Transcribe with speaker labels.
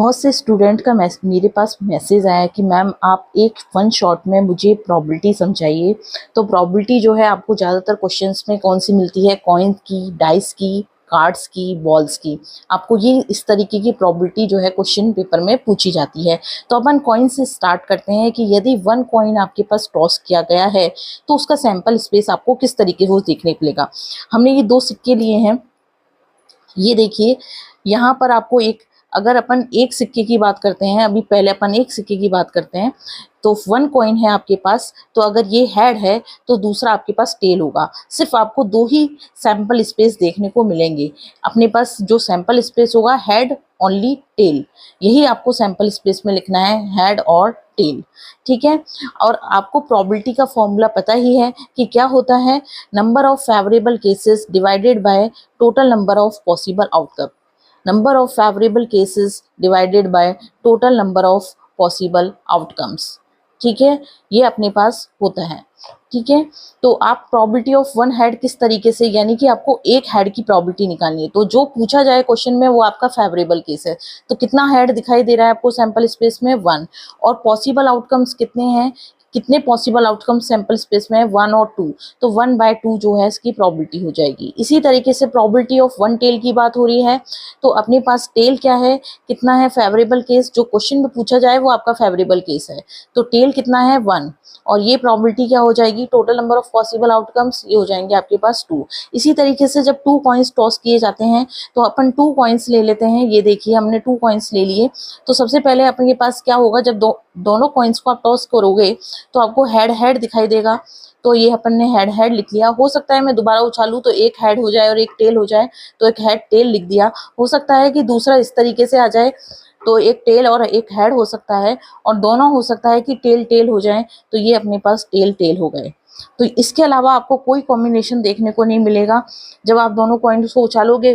Speaker 1: बहुत से स्टूडेंट का मेरे पास मैसेज आया कि मैम आप एक वन शॉट में मुझे प्रोबेबिलिटी समझाइए। तो प्रोबेबिलिटी जो है आपको ज़्यादातर क्वेश्चंस में कौन सी मिलती है, कॉइन की, डाइस की, कार्ड्स की, बॉल्स की। आपको ये इस तरीके की प्रोबेबिलिटी जो है क्वेश्चन पेपर में पूछी जाती है। तो अपन कॉइन से स्टार्ट करते हैं कि यदि वन कॉइन आपके पास टॉस किया गया है तो उसका सैंपल स्पेस आपको किस तरीके से देखने को मिलेगा। हमने ये 2 सिक्के लिए हैं, ये देखिए यहाँ पर आपको एक, अगर अपन एक सिक्के की बात करते हैं, अभी पहले अपन एक सिक्के की बात करते हैं, तो वन कॉइन है आपके पास, तो अगर ये हेड है तो दूसरा आपके पास टेल होगा। सिर्फ आपको 2 ही सैंपल स्पेस देखने को मिलेंगे। अपने पास जो सैंपल स्पेस होगा हेड ओनली टेल, यही आपको सैंपल स्पेस में लिखना है, हेड और टेल। ठीक है। और आपको प्रोबेबिलिटी का फॉर्मूला पता ही है कि क्या होता है, number of favourable cases divided by total number of possible outcome. Number of favourable cases divided by total number of possible outcomes. ठीक है, ये अपने पास होता है। ठीक है, तो आप प्रोबेबिलिटी ऑफ वन हेड किस तरीके से, यानी कि आपको एक हेड की प्रोबेबिलिटी निकालनी है, तो जो पूछा जाए क्वेश्चन में वो आपका फेवरेबल केस है। तो कितना हेड दिखाई दे रहा है आपको सैंपल स्पेस में, 1। और पॉसिबल आउटकम्स कितने हैं, कितने पॉसिबल आउटकम्स सैंपल स्पेस में है, 1 और 2। तो 1/2 जो है इसकी प्रोबेबिलिटी हो जाएगी। इसी तरीके से प्रोबेबिलिटी ऑफ वन टेल की बात हो रही है, तो अपने पास टेल क्या है, कितना है फेवरेबल केस, जो क्वेश्चन में पूछा जाए वो आपका फेवरेबल केस है, तो टेल कितना है, 1। और ये प्रोबेबिलिटी क्या हो जाएगी, total number of possible outcomes, ये हो जाएंगे आपके पास 2। इसी तरीके से जब 2 कॉइन्स टॉस किए जाते हैं तो अपन 2 कॉइन्स ले लेते हैं। ये देखिए हमने 2 कॉइन्स ले लिए। तो सबसे पहले अपने पास क्या होगा, जब दोनों कॉइन्स को आप टॉस करोगे तो आपको हेड हेड दिखाई देगा। तो ये अपन ने हेड हेड लिख लिया। हो सकता है मैं दोबारा उछालूं तो एक हेड हो जाए और एक टेल हो जाए, तो एक हेड टेल लिख दिया। हो सकता है कि दूसरा इस तरीके से आ जाए, तो एक टेल और एक हेड हो सकता है, और दोनों हो सकता है कि टेल टेल हो जाए, तो ये अपने पास टेल टेल हो गए। तो इसके अलावा आपको कोई कॉम्बिनेशन देखने को नहीं मिलेगा। जब आप दोनों कॉइन्स को उछालोगे